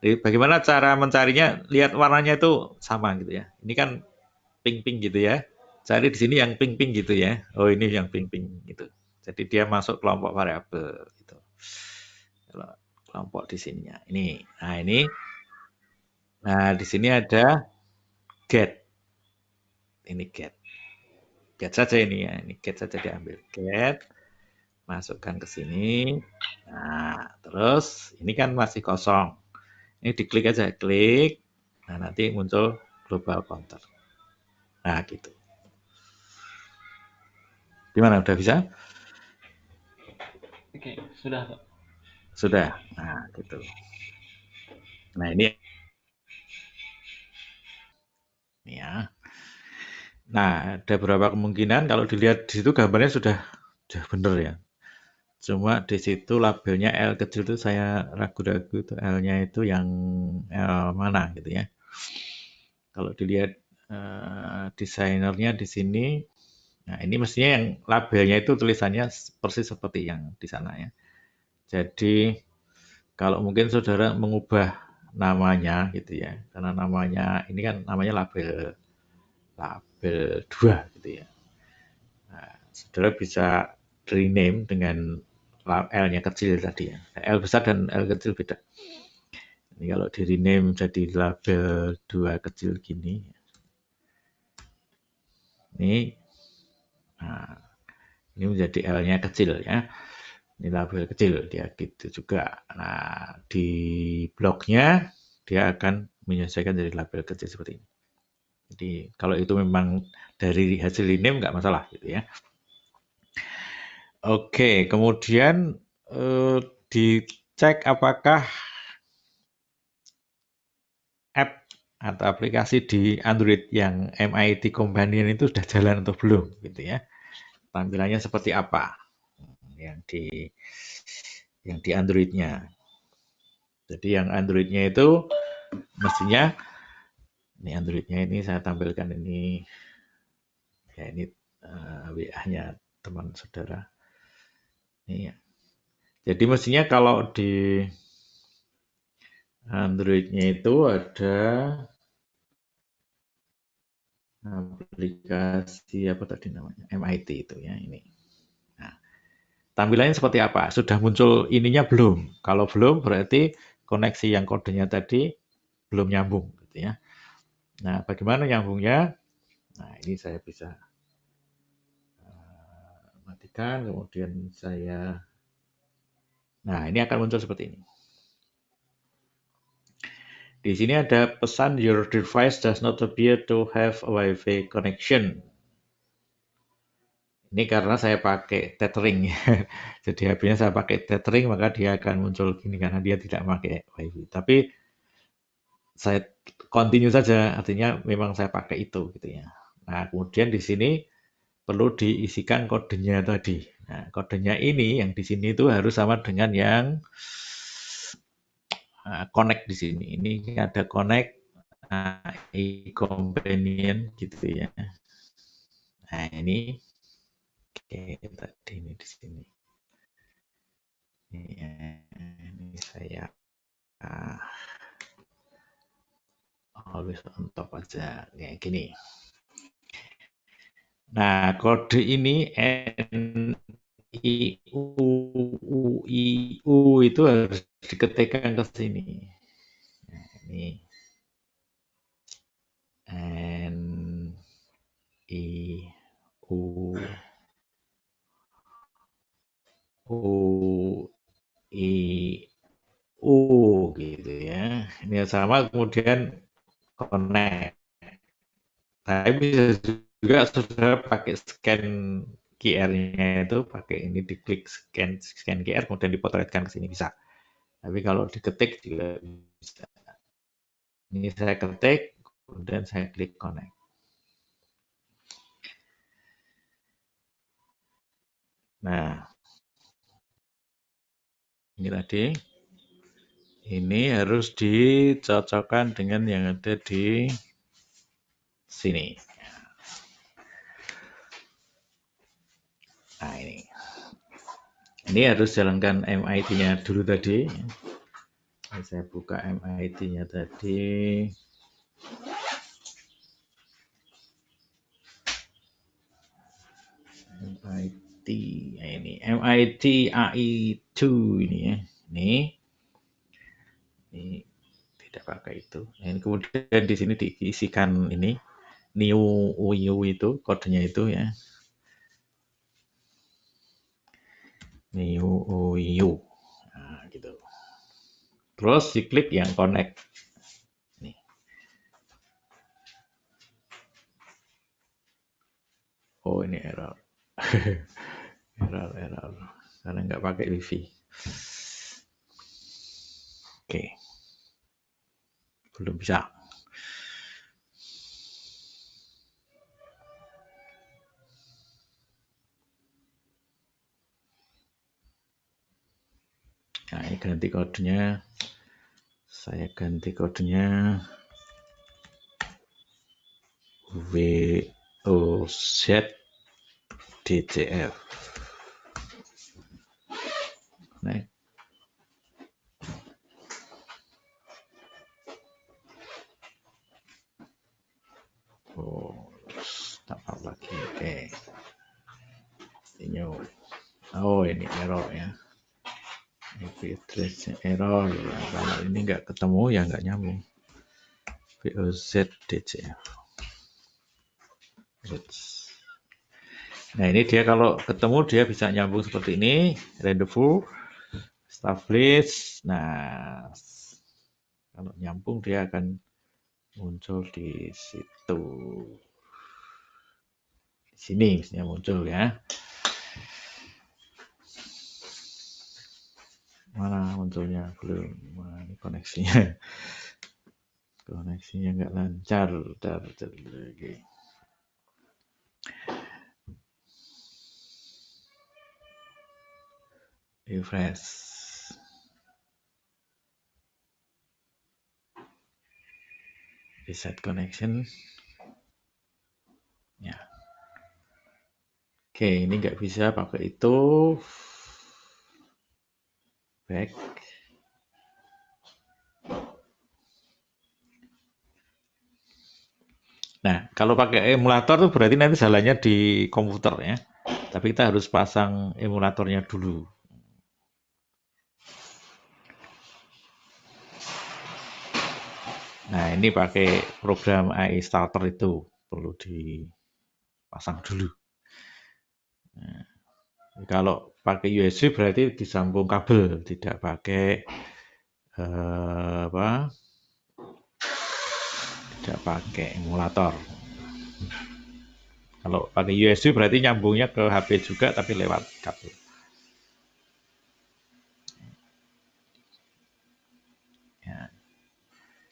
Jadi bagaimana cara mencarinya? Lihat warnanya itu sama gitu ya. Ini kan pink-pink gitu ya. Cari di sini yang pink-pink gitu ya. Oh, ini yang pink-pink gitu. Jadi dia masuk kelompok variabel gitu. Kalau kelompok di sininya. Ini. Nah, ini. Nah, di sini ada get. Ini get. Get saja ini ya. Ini get saja diambil. Get. Masukkan ke sini. Nah, terus ini kan masih kosong. Ini diklik aja, klik. Nah, nanti muncul global counter. Nah, gitu. Gimana, udah bisa? Oke, sudah Pak. Sudah. Nah, gitu. Nah, ini ya. Nah, ada beberapa kemungkinan kalau dilihat di situ gambarnya sudah benar ya. Cuma di situ labelnya L kecil itu saya ragu-ragu itu L-nya itu yang L mana gitu ya. Kalau dilihat desainernya di sini, nah ini mestinya yang labelnya itu tulisannya persis seperti yang di sana ya. Jadi kalau mungkin saudara mengubah namanya gitu ya, karena namanya ini kan namanya label 2 gitu ya. Nah, saudara bisa rename dengan L-nya kecil tadi ya. L besar dan L kecil beda. Ini kalau di rename jadi label 2 kecil gini. Ini nah, ini menjadi L-nya kecil ya. Ini label kecil dia gitu juga. Nah, di bloknya dia akan menyelesaikan dari label kecil seperti ini. Jadi kalau itu memang dari hasil rename nggak masalah gitu ya. Oke, kemudian dicek apakah app atau aplikasi di Android yang MIT Companion itu sudah jalan atau belum gitu ya. Tampilannya seperti apa yang di Android-nya. Jadi yang Android-nya itu mestinya ini Android-nya ini saya tampilkan ini ya ini WA-nya teman saudara. Ini ya. Jadi mestinya kalau di Android-nya itu ada aplikasi apa tadi namanya? MIT itu ya ini. Nah, tampilannya seperti apa? Sudah muncul ininya belum? Kalau belum berarti koneksi yang kodenya tadi belum nyambung gitu ya. Nah, bagaimana nyambungnya? Nah, ini saya bisa matikan, kemudian saya Nah, ini akan muncul seperti ini. Di sini ada pesan your device does not appear to have a Wi-Fi connection. Ini karena saya pakai tethering. Jadi HP-nya saya pakai tethering, maka dia akan muncul gini karena dia tidak pakai Wi-Fi. Tapi saya continue saja, artinya memang saya pakai itu gitu ya. Nah, kemudian di sini perlu diisikan kodenya tadi. Nah, kodenya ini yang di sini itu harus sama dengan yang connect di sini. Ini ada connect e-companion gitu ya. Nah, ini tadi ini di sini. Ini saya always on top aja kayak gini. Nah, kode ini NIUUIU itu harus diketikkan ke sini. Nah, ini N I U U I U gitu ya. Ini sama kemudian connect. Tapi bisa juga sudah pakai scan QR-nya itu pakai ini diklik scan QR kemudian dipotretkan ke sini bisa. Tapi kalau diketik juga bisa. Ini saya ketik kemudian saya klik connect. Nah, ini tadi ini harus dicocokkan dengan yang ada di sini. Nah, ini harus jalankan MIT-nya dulu tadi. Ini saya buka MIT-nya tadi. MIT, nah ini MIT AI2 ini ya. Ini tidak pakai itu. Nah, ini kemudian di sini diisikan ini new UU itu kodenya itu ya. New UU. Nah, gitu. Terus diklik yang connect. Nih. Oh, ini error. error. Karena nggak pakai wifi. Oke. Belum bisa. Nah, ini ganti kodenya. Saya ganti kodenya WOZDCF. Nah, oh, tambah lagi. Oke. New. Oh, ini error ya. IP address error. Kalau ini nggak ketemu ya nggak nyambung. WOZDCF. Nah, ini dia kalau ketemu dia bisa nyambung seperti ini, rendezvous, establish. Nah, kalau nyambung dia akan muncul di situ. Di sini misalnya muncul ya. Mana munculnya? Belum. Mana ini koneksinya? Koneksinya nggak lancar. Lagi. Refresh. Reset connection. Ya. Oke, ini nggak bisa pakai itu. back. Nah, kalau pakai emulator tuh berarti nanti jalannya di komputer ya. Tapi kita harus pasang emulatornya dulu. Nah, ini pakai program AI Starter itu perlu dipasang dulu. Nah, kalau pakai USB berarti disambung kabel, tidak pakai apa? Tidak pakai emulator. Kalau pakai USB berarti nyambungnya ke HP juga tapi lewat kabel. Ya.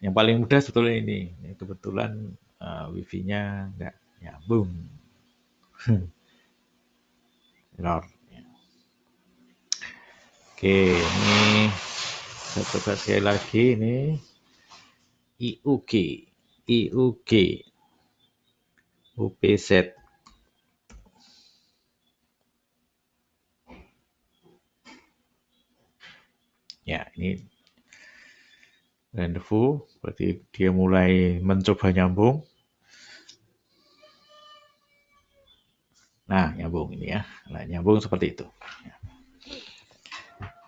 Yang paling mudah sebetulnya ini. Kebetulan wifi-nya nggak nyambung. Error. Oke, ini saya coba sekali lagi ini IUG, IUG, UPZ. Ya, ini rendezvous, berarti dia mulai mencoba nyambung. Nah, nyambung ini ya. Nah, nyambung seperti itu.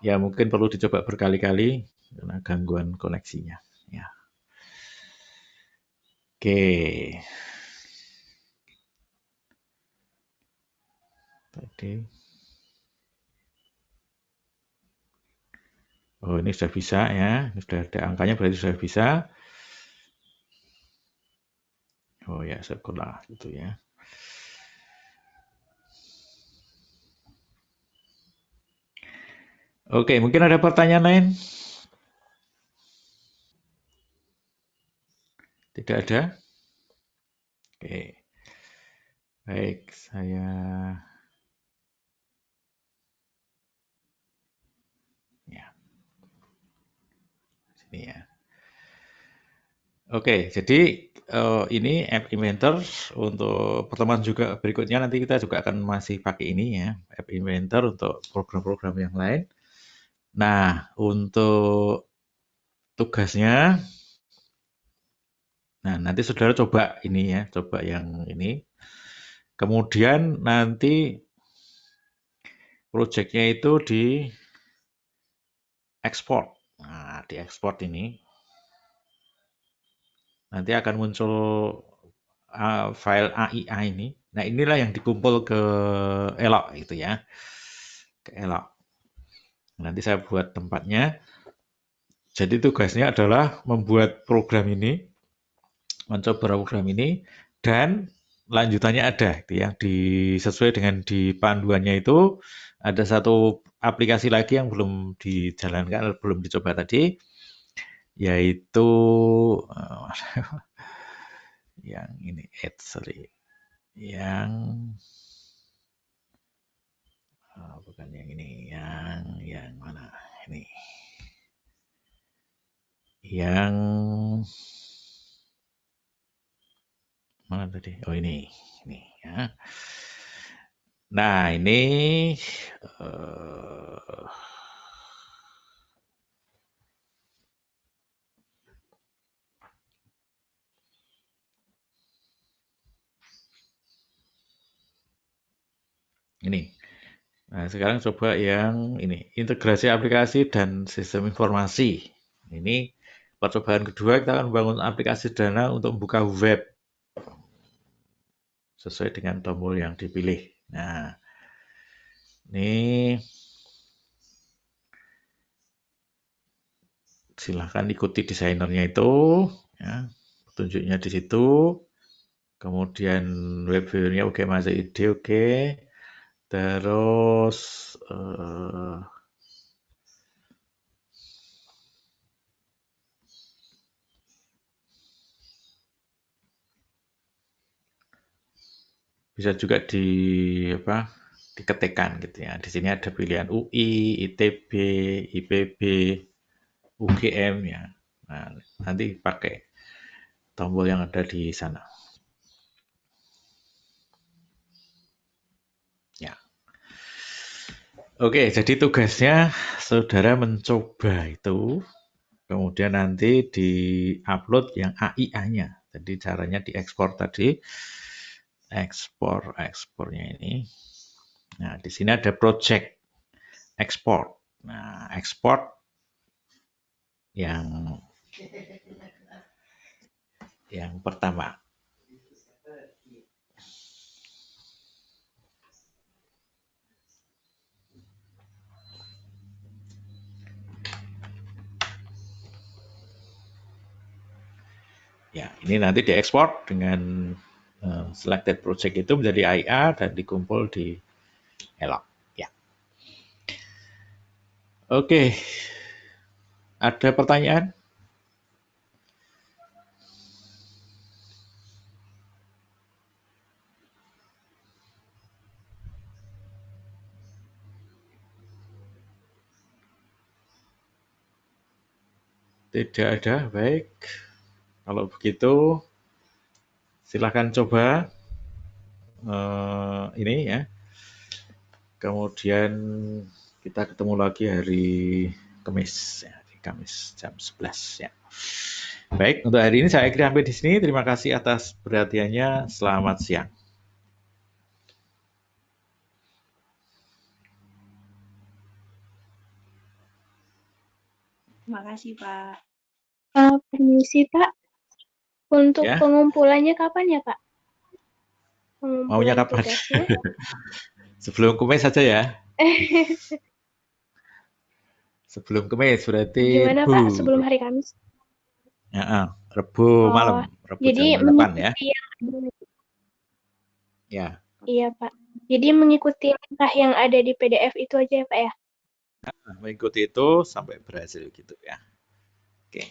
Ya, mungkin perlu dicoba berkali-kali karena gangguan koneksinya. Ya. Oke. Tadi. Oh, ini sudah bisa ya. Ini sudah ada angkanya berarti sudah bisa. Oh ya, syukurlah gitu ya. Oke, mungkin ada pertanyaan lain? Tidak ada? Oke. Baik, saya ya, sini ya. Oke, jadi ini App Inventor untuk pertemuan juga berikutnya nanti kita juga akan masih pakai ini ya, App Inventor untuk program-program yang lain. Nah, untuk tugasnya, nah nanti saudara coba ini ya, coba yang ini. Kemudian nanti projectnya itu di ekspor. Nah, di ekspor ini nanti akan muncul file AIA ini. Nah, inilah yang dikumpul ke Elok itu ya, ke Elok. Nanti saya buat tempatnya. Jadi tugasnya adalah membuat program ini, mencoba program ini, dan lanjutannya ada, itu ya, sesuai dengan di panduannya itu ada satu aplikasi lagi yang belum dijalankan, belum dicoba tadi, yaitu yang ini, sorry, yang bukan yang ini, yang mana ini, yang mana tadi? Oh ini ya. Nah ini uh, ini. Nah sekarang coba yang ini, integrasi aplikasi dan sistem informasi. Ini percobaan kedua, kita akan membangun aplikasi sederhana untuk membuka web sesuai dengan tombol yang dipilih. Nah ini silahkan ikuti desainernya itu, ya, petunjuknya di situ. Kemudian web view-nya oke, masuk ide oke. Terus bisa juga apa, diketikkan gitu ya. Di sini ada pilihan UI, ITB, IPB, UGM ya. Nah, nanti pakai tombol yang ada di sana. Ya. Oke, jadi tugasnya saudara mencoba itu, kemudian nanti di-upload yang AIA-nya. Jadi caranya diekspor tadi, ekspornya ini. Nah, di sini ada project export. Nah, export yang pertama. Ya, ini nanti diekspor dengan selected project itu menjadi AIA dan dikumpul di Elok. Ya. Oke, ada pertanyaan? Tidak ada, baik. Kalau begitu, silahkan coba ini ya. Kemudian kita ketemu lagi hari Kamis, ya, hari Kamis jam 11 ya. Baik, untuk hari ini saya akhiri sampai di sini. Terima kasih atas perhatiannya. Selamat siang. Terima kasih, Pak. Permisi, Pak. Untuk Ya. pengumpulannya kapan ya, Pak? Maunya Pengumpulan kapan? tugasnya? Sebelum Kamis saja ya. Sebelum Kamis berarti Gimana, Rebu. Pak? Sebelum hari Kamis? Ya, Rebu malam, Rebu Jadi jam 8 ya. Ya. Iya, Pak. Jadi mengikuti langkah yang ada di PDF itu aja ya, Pak ya? Mengikuti itu sampai berhasil gitu ya. Oke.